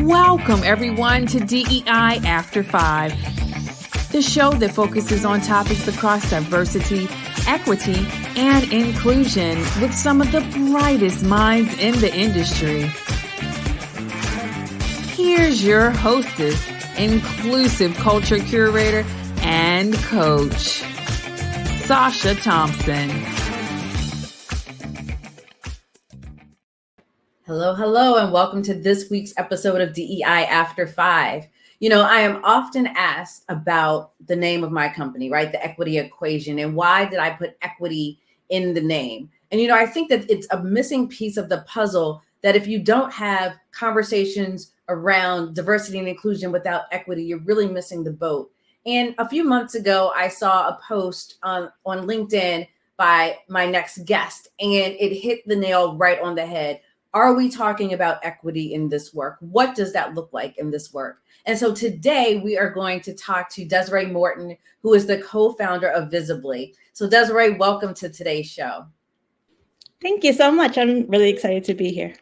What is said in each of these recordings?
Welcome, everyone, to DEI After 5, the show that focuses on topics across diversity, equity, and inclusion with some of the brightest minds in the industry. Here's your hostess, inclusive culture curator, and coach, Sacha Thompson. Hello, and welcome to this week's episode of DEI After 5. You know, I am often asked about the name of my company, right? The equity equation, and why did I put equity in the name? And, you know, I think that it's a missing piece of the puzzle that if you don't have conversations around diversity and inclusion without equity, you're really missing the boat. And a few months ago, I saw a post on LinkedIn by my next guest, and it hit the nail right on the head. Are we talking about equity in this work? What does that look like in this work? And so today we are going to talk to Desiree Morton, who is the co-founder of Visibly. So Desiree, welcome to today's show. Thank you so much. I'm really excited to be here.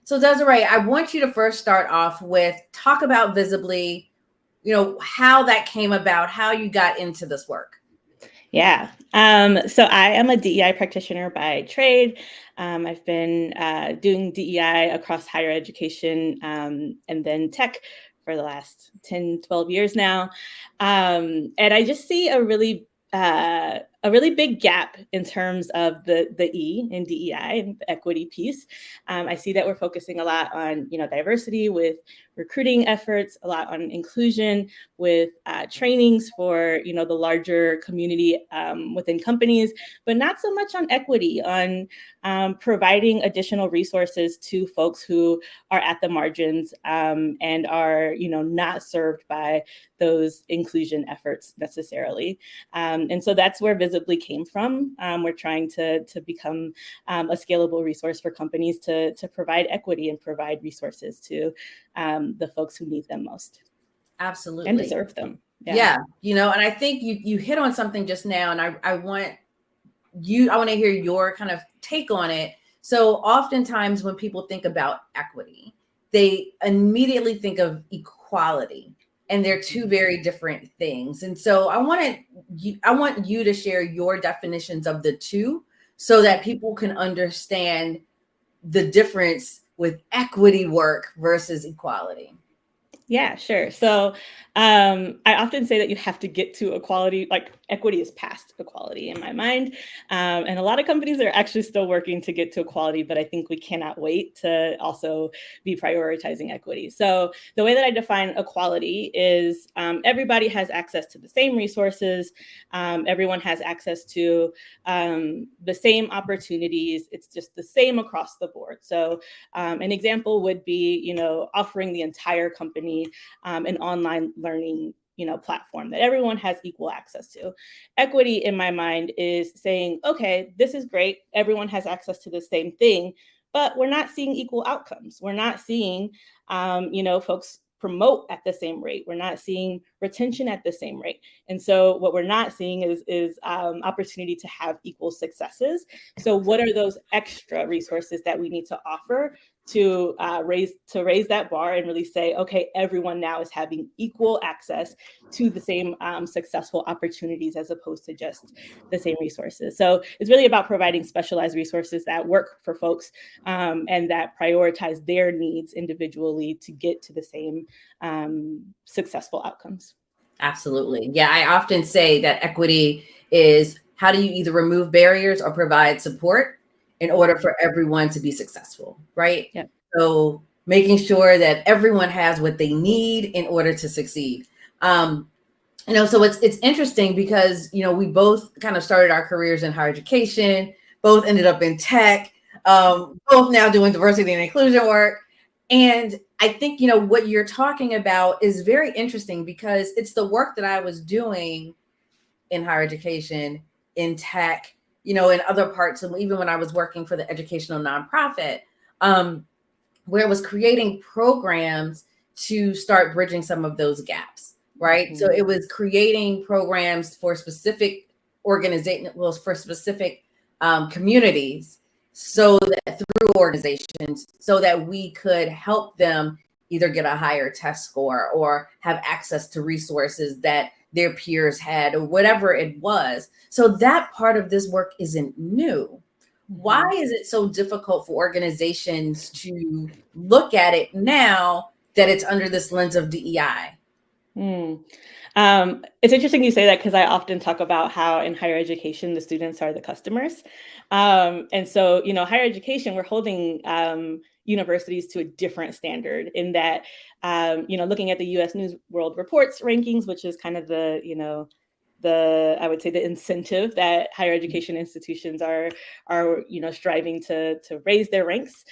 So Desiree, I want you to first start off with talk about Visibly, you know, how that came about, how you got into this work. Yeah. So I am a DEI practitioner by trade. I've been doing DEI across higher education and then tech for the last 10, 12 years now. And I just see a really big gap in terms of the E in DEI and the equity piece. I see that we're focusing a lot on, diversity with recruiting efforts, a lot on inclusion with trainings for, the larger community within companies, but not so much on equity, on providing additional resources to folks who are at the margins and are, not served by those inclusion efforts necessarily. And so that's where Visibly came from. We're trying to become a scalable resource for companies to provide equity and provide resources to the folks who need them most. Absolutely. And deserve them. Yeah. And I think you hit on something just now, and I want to hear your kind of take on it. So oftentimes when people think about equity, they immediately think of equality. And they're two very different things. And so I want you to share your definitions of the two so that people can understand the difference with equity work versus equality. Yeah, sure. So I often say that you have to get to equality, like equity is past equality in my mind. And a lot of companies are actually still working to get to equality, but I think we cannot wait to also be prioritizing equity. So the way that I define equality is everybody has access to the same resources. Everyone has access to the same opportunities. It's just the same across the board. So an example would be, offering the entire company an online learning platform that everyone has equal access to. Equity, in my mind, is saying, okay, this is great. Everyone has access to the same thing, but we're not seeing equal outcomes. We're not seeing, folks promote at the same rate. We're not seeing retention at the same rate. And so what we're not seeing is opportunity to have equal successes. So what are those extra resources that we need to offer to raise that bar and really say, okay, everyone now is having equal access to the same successful opportunities as opposed to just the same resources. So it's really about providing specialized resources that work for folks and that prioritize their needs individually to get to the same successful outcomes. Absolutely. Yeah, I often say that equity is how do you either remove barriers or provide support in order for everyone to be successful, right? Yeah. So making sure that everyone has what they need in order to succeed. So it's interesting because, we both kind of started our careers in higher education, both ended up in tech, both now doing diversity and inclusion work. And I think, what you're talking about is very interesting because it's the work that I was doing in higher education, in tech, in other parts, and even when I was working for the educational nonprofit, where it was creating programs to start bridging some of those gaps, right? Mm-hmm. So it was creating programs for specific organizations, for specific communities, so that through organizations, so that we could help them either get a higher test score or have access to resources that their peers had or whatever it was. So that part of this work isn't new. Why is it so difficult for organizations to look at it now that it's under this lens of DEI? It's interesting you say that because I often talk about how in higher education, the students are the customers. And so, higher education, we're holding universities to a different standard in that, looking at the US News World Reports rankings, which is kind of I would say the incentive that higher education institutions are striving to raise their ranks.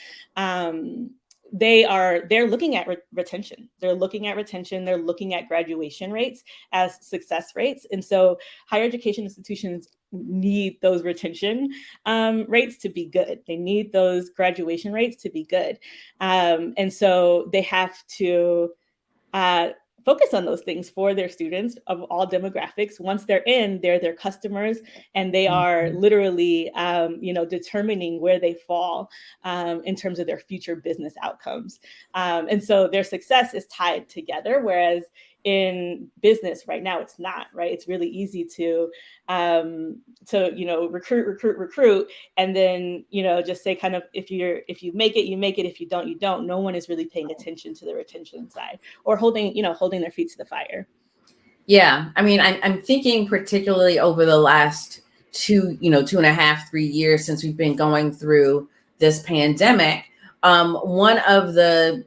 They're looking at retention. They're looking at graduation rates as success rates. And so higher education institutions need those retention rates to be good. They need those graduation rates to be good. And so they have to focus on those things for their students of all demographics. Once they're in, they're their customers, and they are literally, determining where they fall in terms of their future business outcomes. And so their success is tied together, whereas in business right now, it's not, right? It's really easy to recruit, and then, just say kind of, if you make it, you make it. If you don't, you don't. No one is really paying attention to the retention side or holding their feet to the fire. Yeah. I mean, I'm thinking particularly over the last 2.5, 3 years since we've been going through this pandemic. One of the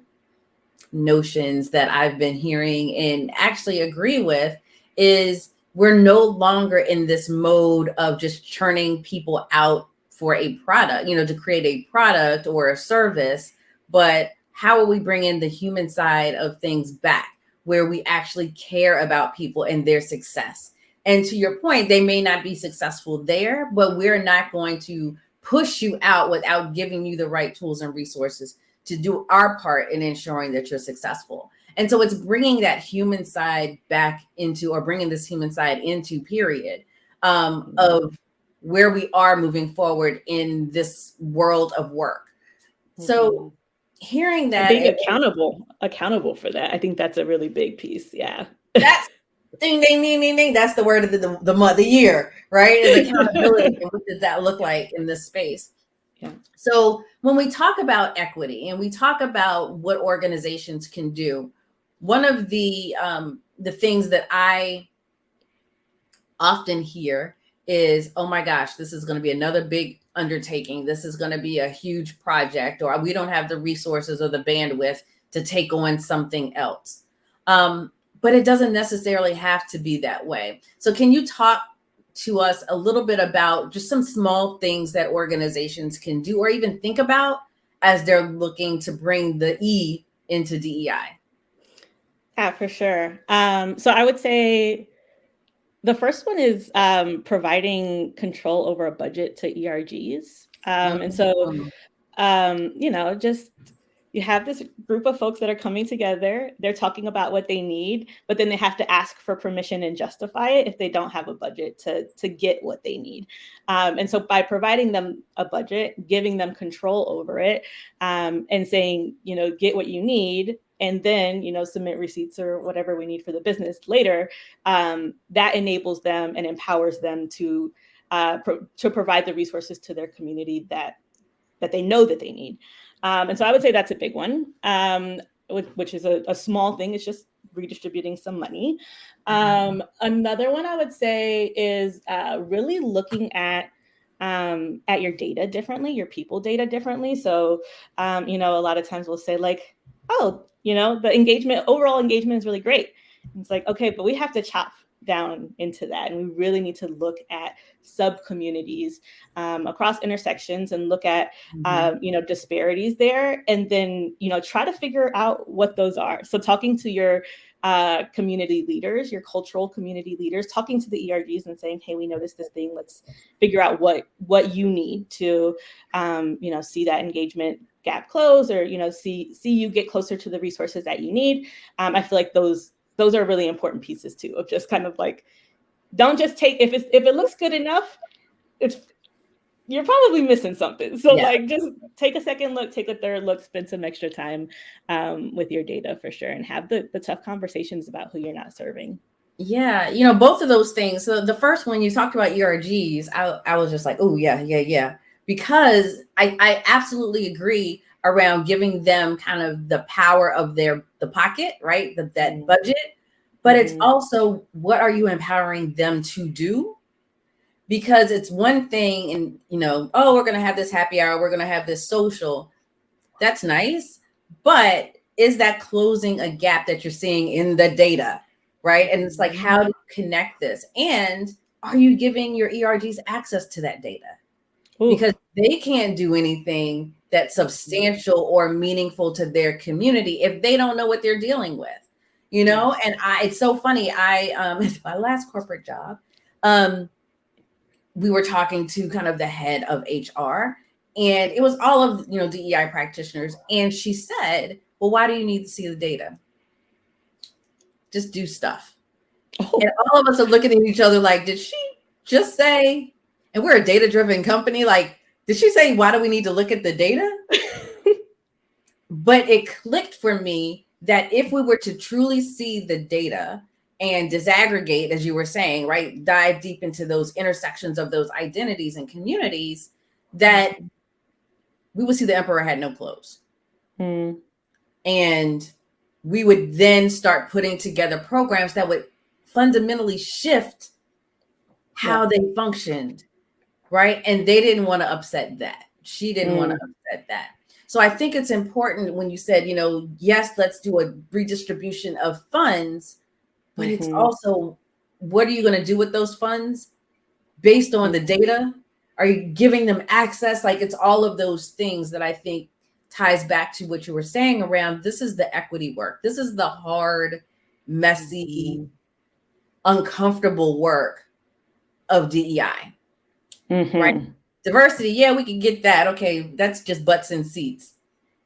notions that I've been hearing and actually agree with is we're no longer in this mode of just churning people out for a product, to create a product or a service, but how are we bringing the human side of things back where we actually care about people and their success? And to your point, they may not be successful there, but we're not going to push you out without giving you the right tools and resources to do our part in ensuring that you're successful. And so it's bringing that human side back into, or bringing this human side into, period, of where we are moving forward in this world of work. So hearing that, and being accountable for that, I think that's a really big piece. Yeah, that's ding ding ding ding ding. That's the word of the year, right? Is accountability. And what does that look like in this space? Yeah. So when we talk about equity and we talk about what organizations can do, one of the things that I often hear is, oh my gosh, this is going to be another big undertaking. This is going to be a huge project, or we don't have the resources or the bandwidth to take on something else. But it doesn't necessarily have to be that way. So can you talk to us a little bit about just some small things that organizations can do or even think about as they're looking to bring the E into DEI? Yeah, for sure. So I would say the first one is providing control over a budget to ERGs. And so, just you have this group of folks that are coming together. They're talking about what they need, but then they have to ask for permission and justify it if they don't have a budget to get what they need. And so by providing them a budget, giving them control over it, and saying, get what you need, and then, submit receipts or whatever we need for the business later, that enables them and empowers them to provide the resources to their community that they know that they need. And so I would say that's a big one, which is a small thing. It's just redistributing some money. Another one I would say is really looking at your data differently, your people data differently. So, a lot of times we'll say like, oh, the overall engagement is really great. And it's like, okay, but we have to chop down into that. And we really need to look at sub-communities across intersections and look at, disparities there. And then, try to figure out what those are. So talking to your community leaders, your cultural community leaders, talking to the ERGs and saying, hey, we noticed this thing. Let's figure out what you need to, see that engagement gap close, or, see you get closer to the resources that you need. I feel like those are really important pieces too, of just kind of like, don't just take, if it looks good enough, you're probably missing something. So Yeah. like, just take a second look, take a third look, spend some extra time with your data for sure, and have the tough conversations about who you're not serving. Yeah, both of those things. So the first one you talked about ERGs, I was just like, oh yeah, because I absolutely agree around giving them kind of the power of the pocket, right? That budget, but it's also, what are you empowering them to do? Because it's one thing, and oh, we're gonna have this happy hour, we're gonna have this social. That's nice, but is that closing a gap that you're seeing in the data? Right. And it's like, how do you connect this? And are you giving your ERGs access to that data? Ooh. Because they can't do anything that's substantial or meaningful to their community if they don't know what they're dealing with, And it's so funny. My last corporate job, we were talking to kind of the head of HR, and it was all of, DEI practitioners. And she said, well, why do you need to see the data? Just do stuff. Oh. And all of us are looking at each other like, did she just say, and we're a data-driven company, like, did she say, why do we need to look at the data? But it clicked for me that if we were to truly see the data and disaggregate, as you were saying, right, dive deep into those intersections of those identities and communities, that we would see the emperor had no clothes. And we would then start putting together programs that would fundamentally shift how they functioned, right? And they didn't want to upset that. She didn't want to upset that. So I think it's important when you said, yes, let's do a redistribution of funds, but it's also, what are you going to do with those funds based on the data? Are you giving them access? Like, it's all of those things that I think ties back to what you were saying around, this is the equity work. This is the hard, messy, uncomfortable work of DEI, right? Diversity, yeah, we can get that. Okay, that's just butts in seats.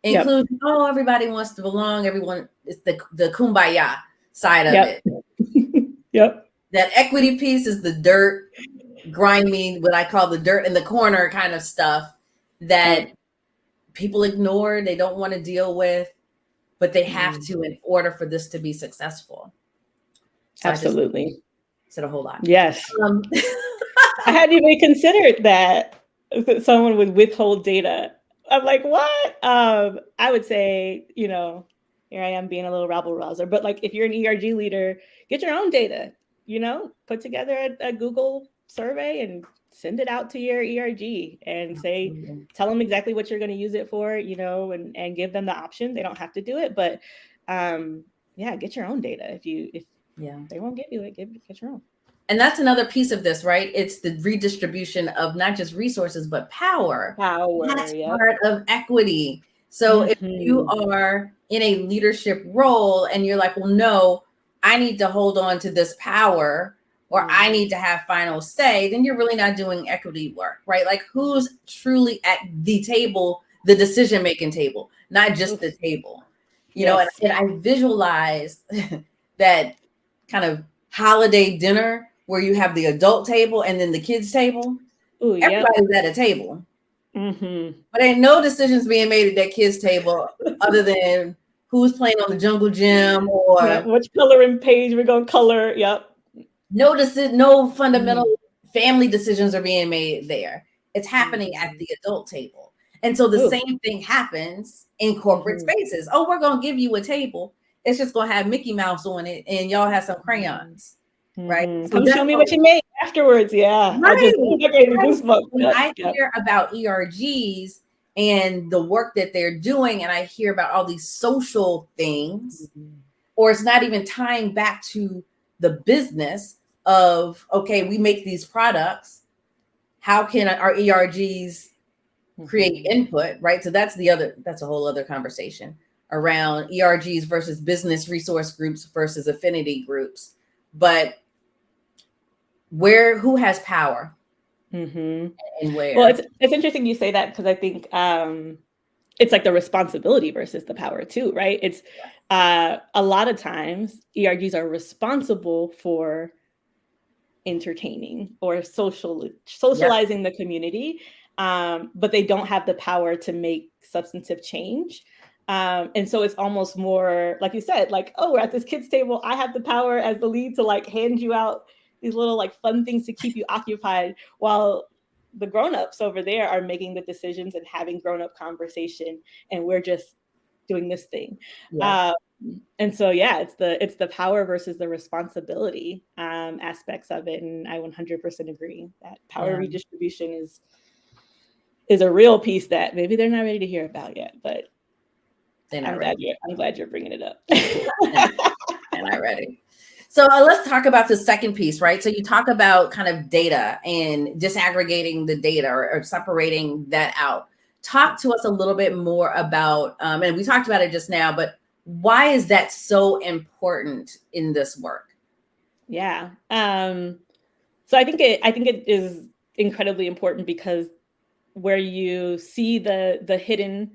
Inclusion, oh, everybody wants to belong. Everyone, it's the kumbaya side of it. That equity piece is the dirt, grimy, what I call the dirt in the corner kind of stuff that people ignore, they don't want to deal with, but they have to in order for this to be successful. So absolutely. I said a whole lot. Yes. I hadn't even considered that someone would withhold data. I'm like, what? I would say, here I am being a little rabble-rouser, but like, if you're an ERG leader, get your own data, put together a Google survey and send it out to your ERG and say, tell them exactly what you're going to use it for, and give them the option. They don't have to do it, but get your own data. If they won't give you it, get your own. And that's another piece of this, right? It's the redistribution of not just resources, but power. That's part of equity. So if you are in a leadership role and you're like, well, no, I need to hold on to this power, or I need to have final say, then you're really not doing equity work, right? Like, who's truly at the table, the decision-making table, not just the table, and I visualize that kind of holiday dinner where you have the adult table and then the kids table. Everybody's at a table. But ain't no decisions being made at that kids table other than who's playing on the jungle gym or which coloring page we're going to color. No fundamental family decisions are being made there. It's happening at the adult table. And so the same thing happens in corporate spaces. Oh, we're going to give you a table. It's just going to have Mickey Mouse on it and y'all have some crayons, right? Come show me what you made afterwards. Yeah. Right. When I hear about ERGs and the work that they're doing, and I hear about all these social things, or it's not even tying back to the business of, okay, we make these products. How can our ERGs create input, right? So that's a whole other conversation around ERGs versus business resource groups versus affinity groups. But who has power and where? Well, it's interesting you say that, because I think it's like the responsibility versus the power too, right? It's a lot of times ERGs are responsible for entertaining or socializing the community. but they don't have the power to make substantive change. And so it's almost more, like you said, like, oh, we're at this kids table. I have the power as the lead to like hand you out these little like fun things to keep you occupied, while the grownups over there are making the decisions and having grown-up conversation, and we're just doing this thing. Yeah. And so, yeah, it's the power versus the responsibility aspects of it. And I 100% agree that power redistribution is a real piece that maybe they're not ready to hear about yet, but I'm glad you're bringing it up. They're not ready. So let's talk about the second piece, right? So you talk about kind of data and disaggregating the data or separating that out. Talk to us a little bit more about, and we talked about it just now, but why is that so important in this work? Yeah. So I think it is incredibly important, because where you see the hidden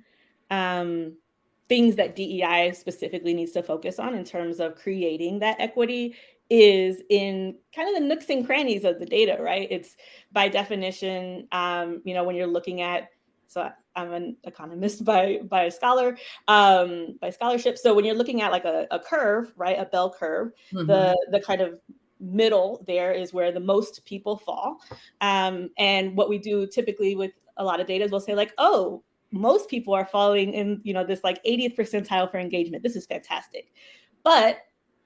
things that DEI specifically needs to focus on in terms of creating that equity is in kind of the nooks and crannies of the data, right? It's by definition, when you're looking at, so I'm an economist by scholarship. So when you're looking at like a curve, right, a bell curve, the kind of middle there is where the most people fall. And what we do typically with a lot of data is we'll say like, oh, most people are falling in, this like 80th percentile for engagement. This is fantastic. But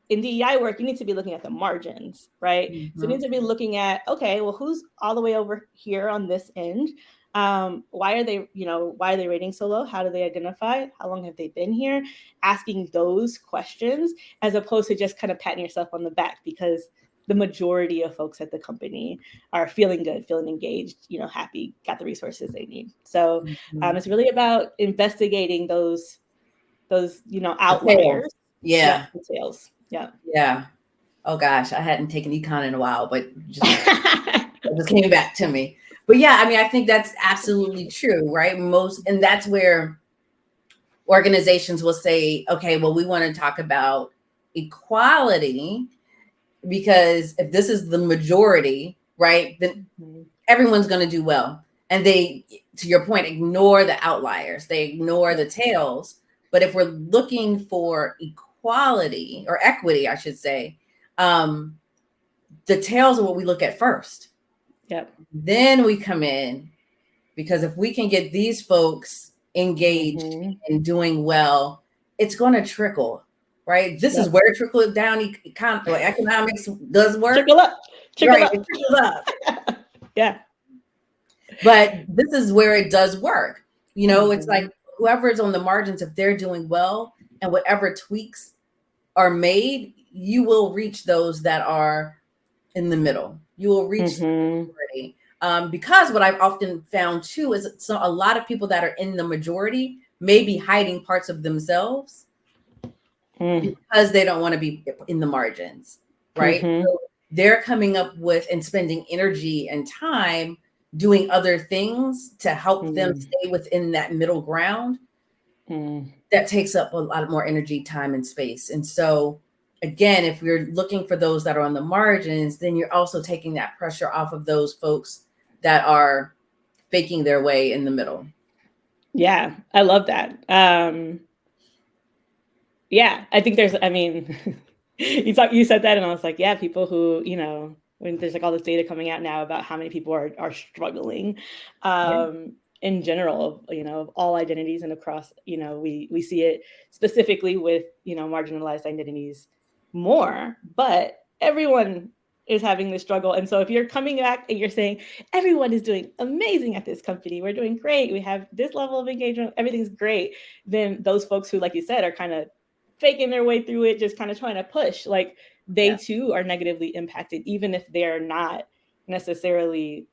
in DEI work, you need to be looking at the margins, right? So you need to be looking at, okay, well, who's all the way over here on this end? Why are they rating so low? How do they identify? How long have they been here? Asking those questions, as opposed to just kind of patting yourself on the back because the majority of folks at the company are feeling good, feeling engaged, happy, got the resources they need. So it's really about investigating those outliers. Yeah. Details. Yeah. Yeah. Oh gosh, I hadn't taken econ in a while, but it just came back to me. But yeah, I mean, I think that's absolutely true, right? And that's where organizations will say, okay, well, we want to talk about equality, because if this is the majority, right, then everyone's going to do well. And they, to your point, ignore the outliers. They ignore the tails. But if we're looking for equality or equity, I should say, the tails are what we look at first. Yep. Then we come in, because if we can get these folks engaged and doing well, it's going to trickle. Right. This is where trickle down economics does work. Trickle up. It trickles up. Yeah. But this is where it does work. It's like whoever is on the margins, if they're doing well and whatever tweaks are made, you will reach those that are in the middle. You will reach the majority. Because what I've often found too is a lot of people that are in the majority may be hiding parts of themselves because they don't want to be in the margins, right? So they're coming up with and spending energy and time doing other things to help them stay within that middle ground. That takes up a lot more energy, time, and space. And so, again, if you're looking for those that are on the margins, then you're also taking that pressure off of those folks that are faking their way in the middle. Yeah, I love that. Yeah, I think you said that, and I was like, yeah, people who, when there's like all this data coming out now about how many people are struggling in general, of all identities and across, we see it specifically with, marginalized identities more, but everyone is having this struggle. And so if you're coming back and you're saying, everyone is doing amazing at this company, we're doing great, we have this level of engagement, everything's great, then those folks who, like you said, are kind of faking their way through it, just kind of trying to push, like they too are negatively impacted, even if they're not necessarily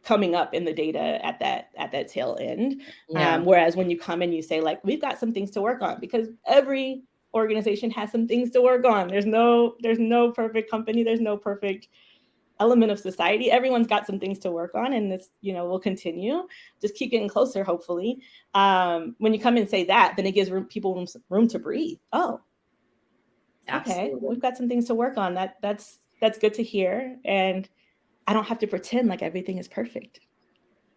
coming up in the data at that tail end. Whereas when you come and you say, like, we've got some things to work on, because every organization has some things to work on. There's no perfect company. There's no perfect element of society. Everyone's got some things to work on, and this, will continue. Just keep getting closer, hopefully. When you come and say that, then it gives people room to breathe. Oh, okay, we've got some things to work on. That's good to hear, and I don't have to pretend like everything is perfect.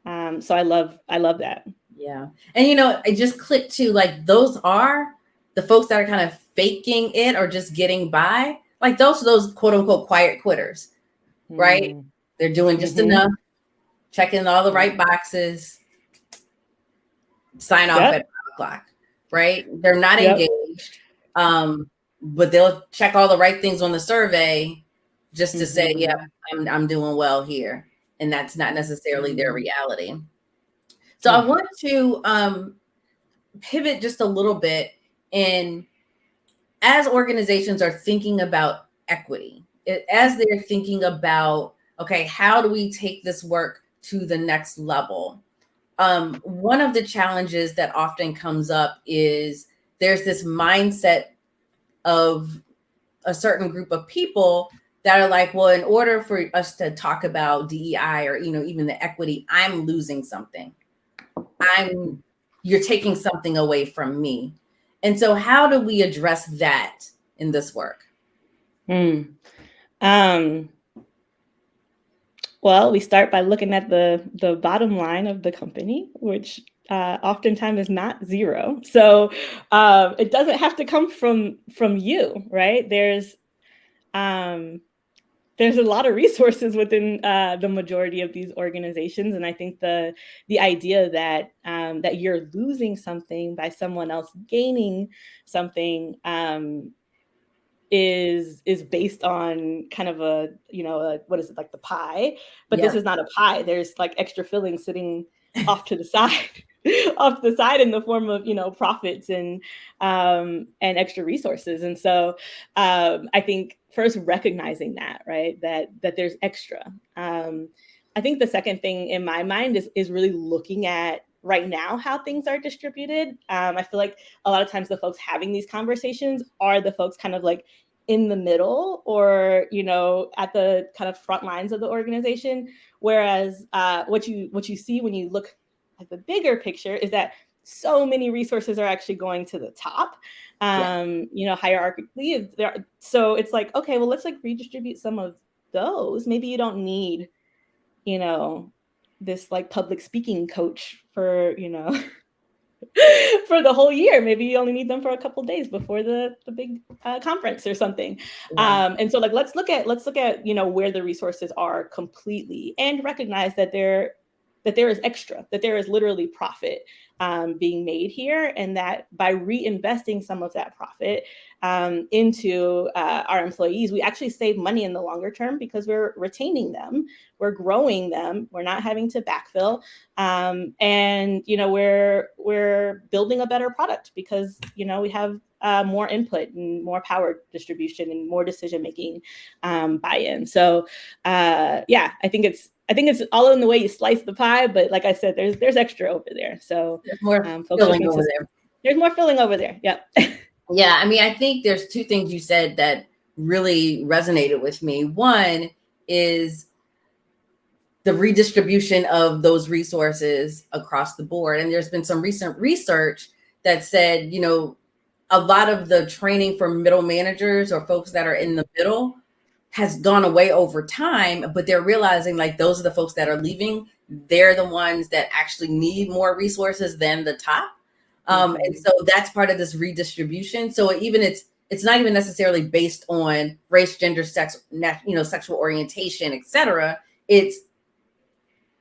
So I love that. Yeah. And, you know, it just clicked to like, those are the folks that are kind of faking it or just getting by. Like those quote unquote quiet quitters, right? They're doing just enough, checking all the right boxes, sign off at 5:00, right? They're not engaged, but they'll check all the right things on the survey just to say, yeah, I'm doing well here. And that's not necessarily their reality. So I want to pivot just a little bit in, as organizations are thinking about equity, as they're thinking about, okay, how do we take this work to the next level? One of the challenges that often comes up is there's this mindset of a certain group of people that are like, well, in order for us to talk about DEI or, you know, even the equity, I'm losing something. You're taking something away from me. And so how do we address that in this work? Well, we start by looking at the bottom line of the company, which oftentimes is not zero. So it doesn't have to come from you, right? There's a lot of resources within the majority of these organizations, and I think the idea that that you're losing something by someone else gaining something is based on kind of a, you know, what is it, like the pie, but this is not a pie. There's like extra filling sitting off to the side, off the side in the form of, you know, profits and extra resources. And so I think first recognizing that, right, that there's extra. I think the second thing in my mind is really looking at right now how things are distributed. I feel like a lot of times the folks having these conversations are the folks kind of like in the middle or, you know, at the kind of front lines of the organization. Whereas what you see when you look at the bigger picture is that so many resources are actually going to the top, you know, hierarchically. So it's like, okay, well, let's like redistribute some of those. Maybe you don't need, you know, this like public speaking coach for, you know, for the whole year. Maybe you only need them for a couple of days before the big conference or something. And so like, let's look at, you know, where the resources are completely and recognize that there is extra, that there is literally profit being made here, and that by reinvesting some of that profit into our employees, we actually save money in the longer term because we're retaining them, we're growing them, we're not having to backfill, and you know, we're building a better product because, you know, we have more input and more power distribution and more decision making buy-in. So yeah, I think it's all in the way you slice the pie, but like I said, there's extra over there. So there's more filling over there. There's more filling over there. Yep. Yeah, I mean, I think there's two things you said that really resonated with me. One is the redistribution of those resources across the board. And there's been some recent research that said, you know, a lot of the training for middle managers or folks that are in the middle has gone away over time, but they're realizing like those are the folks that are leaving. They're the ones that actually need more resources than the top. And so that's part of this redistribution. So even it's not even necessarily based on race, gender, sex, you know, sexual orientation, et cetera. It's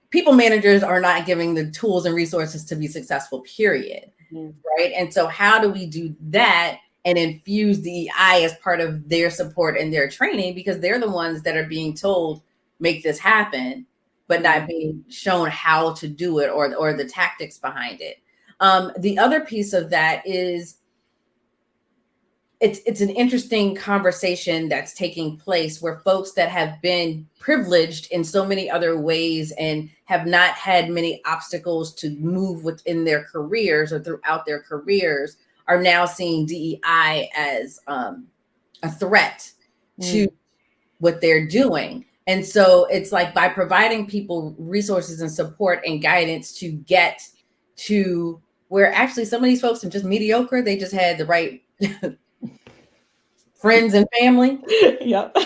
people managers are not giving the tools and resources to be successful, period. Right. And so how do we do that and infuse DEI as part of their support and their training, because they're the ones that are being told, make this happen, but not being shown how to do it or the tactics behind it. The other piece of that is it's an interesting conversation that's taking place where folks that have been privileged in so many other ways and have not had many obstacles to move within their careers or throughout their careers are now seeing DEI as a threat to what they're doing. And so it's like by providing people resources and support and guidance to get to where actually some of these folks are just mediocre, they just had the right friends and family. Yep.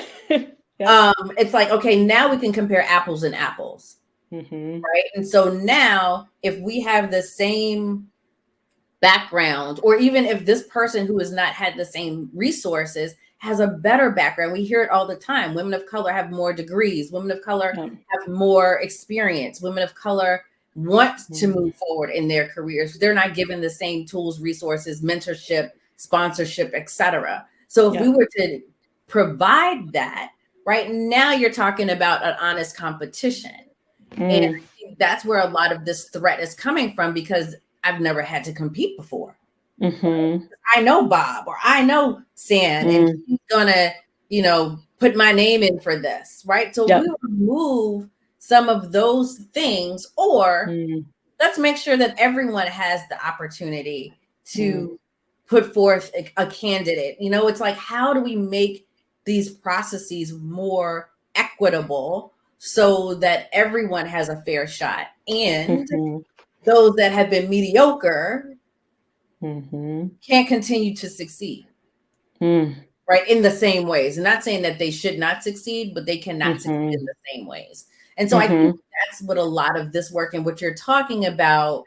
It's like, okay, now we can compare apples and apples. right? And so now if we have the same background, or even if this person who has not had the same resources has a better background, we hear it all the time. Women of color have more degrees. Women of color have more experience. Women of color want to move forward in their careers. They're not given the same tools, resources, mentorship, sponsorship, etc. So if we were to provide that, right now you're talking about an honest competition. And I think that's where a lot of this threat is coming from, because I've never had to compete before. I know Bob, or I know Sam, and he's gonna, put my name in for this, right? So we remove some of those things, or let's make sure that everyone has the opportunity to put forth a candidate. It's like, how do we make these processes more equitable so that everyone has a fair shot, and those that have been mediocre can't continue to succeed, right? In the same ways. And not saying that they should not succeed, but they cannot succeed in the same ways. And so I think that's what a lot of this work and what you're talking about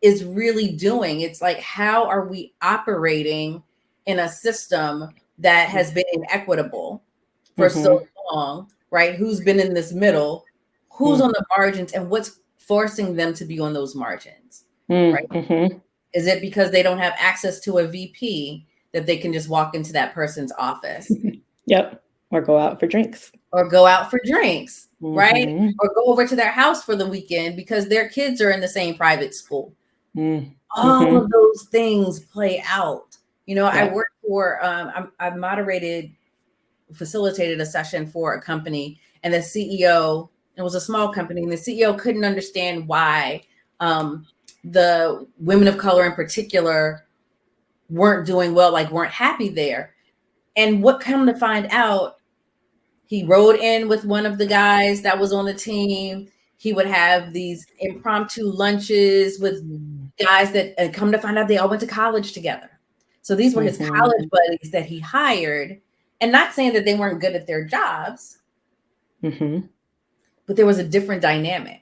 is really doing. It's like, how are we operating in a system that has been inequitable for so long, right? Who's been in this middle, who's on the margins, and what's forcing them to be on those margins, right? Is it because they don't have access to a VP that they can just walk into that person's office? Or go out for drinks. Right? Or go over to their house for the weekend because their kids are in the same private school. All of those things play out. I worked for, I facilitated a session for a company, and the CEO, it was a small company, and the CEO couldn't understand why the women of color in particular weren't doing well, like weren't happy there. And what come to find out, he rode in with one of the guys that was on the team. He would have these impromptu lunches with guys that come to find out they all went to college together. So these were his college buddies that he hired, and not saying that they weren't good at their jobs, but there was a different dynamic.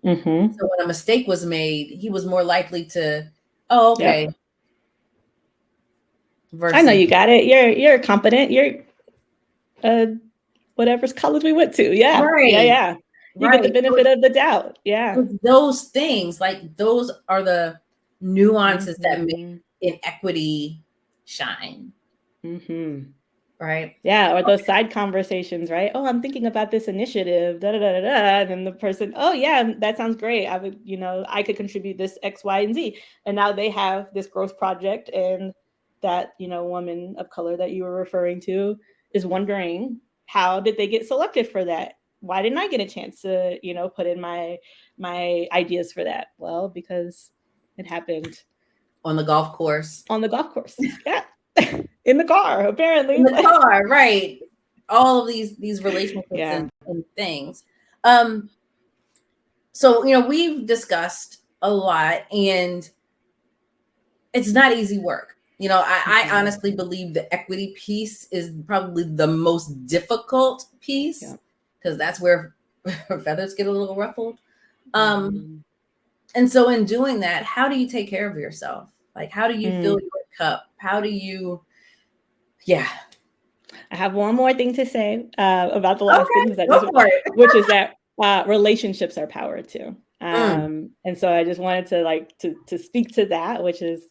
So when a mistake was made, he was more likely to, I know you got it. You're competent. You're whatever's college we went to. You get the benefit of the doubt. Those things, like, those are the nuances that make inequity shine. Right. Or those side conversations, right? Oh, I'm thinking about this initiative, and then the person, oh yeah, that sounds great. I would, I could contribute this X, Y, and Z. And now they have this growth project, and that, woman of color that you were referring to is wondering, how did they get selected for that? Why didn't I get a chance to, put in my ideas for that? Well, because it happened on the golf course. In the car, apparently. In the car, right. All of these relationships and things. So, we've discussed a lot, and it's not easy work. I honestly believe the equity piece is probably the most difficult piece, because that's where feathers get a little ruffled. And so in doing that, how do you take care of yourself? Like, how do you fill your cup? How do you, I have one more thing to say about the last thing, which is that relationships are power too. And so I just wanted to speak to that, which is,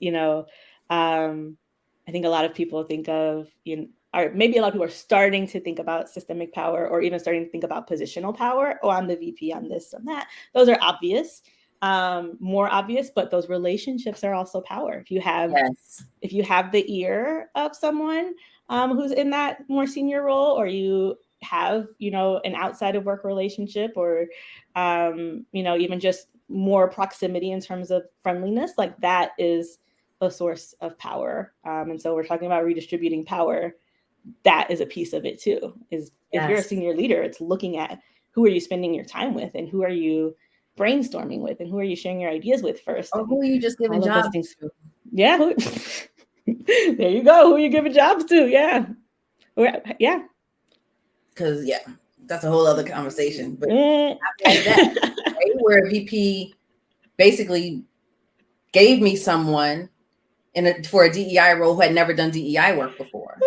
I think a lot of people think of, or maybe a lot of people are starting to think about systemic power, or even starting to think about positional power. Oh, I'm the VP on this and that. Those are obvious, more obvious, but those relationships are also power. If you have the ear of someone who's in that more senior role, or you have, an outside of work relationship, or, even just more proximity in terms of friendliness, like that is a source of power. And so we're talking about redistributing power. That is a piece of it too, if you're a senior leader, it's looking at who are you spending your time with, and who are you brainstorming with, and who are you sharing your ideas with first. Or who are you just giving jobs to? There you go. Who are you giving jobs to? Because that's a whole other conversation. But like that. right? Where a VP basically gave me someone for a DEI role who had never done DEI work before.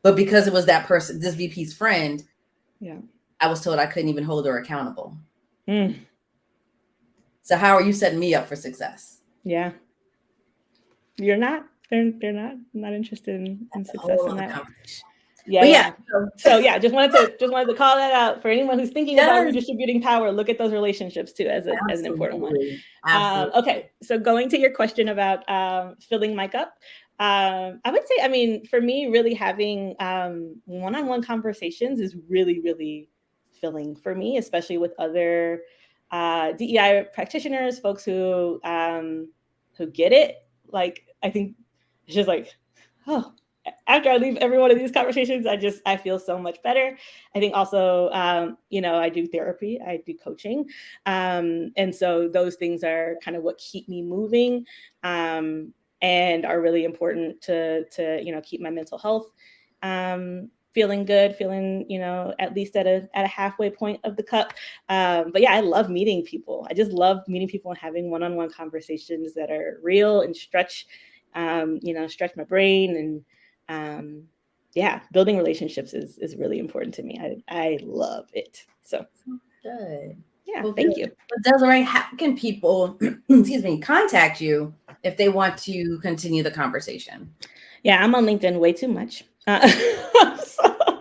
But because it was that person, this VP's friend, I was told I couldn't even hold her accountable. So how are you setting me up for success? Yeah. You're not. They're not interested in success in that. Yeah. So just wanted to call that out for anyone who's thinking about redistributing power. Look at those relationships too as an important one. Okay, so going to your question about filling my cup, I would say, I mean, for me, really having one-on-one conversations is really, really filling for me, especially with other DEI practitioners, folks who get it. Like, I think it's just like, oh, after I leave every one of these conversations, I feel so much better. I think also, I do therapy, I do coaching. And so those things are kind of what keep me moving and are really important to keep my mental health feeling good, feeling, at least at a halfway point of the cup. But yeah, I love meeting people. I just love meeting people and having one-on-one conversations that are real and stretch my brain. And building relationships is really important to me. I love it. So good. Yeah, well, thank you. Desiree, how can people, contact you if they want to continue the conversation? Yeah, I'm on LinkedIn way too much.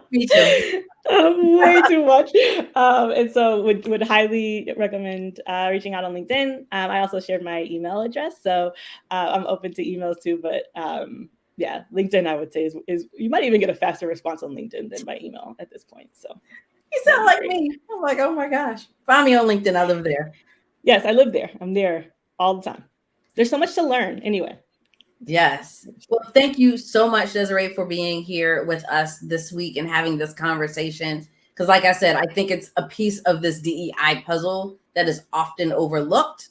Me too. Way too much. And so would highly recommend reaching out on LinkedIn. I also shared my email address, so I'm open to emails too. But LinkedIn, I would say, is you might even get a faster response on LinkedIn than by email at this point. So you sound like me. I'm like, oh my gosh. Find me on LinkedIn. I live there. Yes, I live there. I'm there all the time. There's so much to learn anyway. Yes. Well, thank you so much, Desiree, for being here with us this week and having this conversation. Because like I said, I think it's a piece of this DEI puzzle that is often overlooked,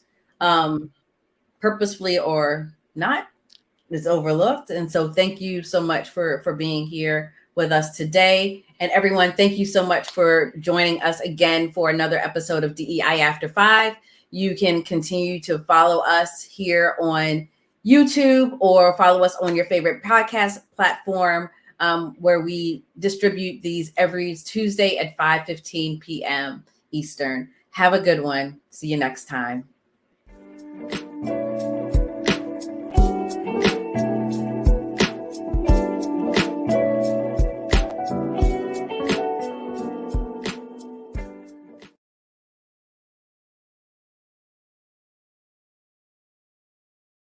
purposefully or not, is overlooked. And so thank you so much for being here with us today. And everyone, thank you so much for joining us again for another episode of DEI After 5. You can continue to follow us here on YouTube or follow us on your favorite podcast platform where we distribute these every Tuesday at 5:15 p.m. Eastern. Have a good one. See you next time.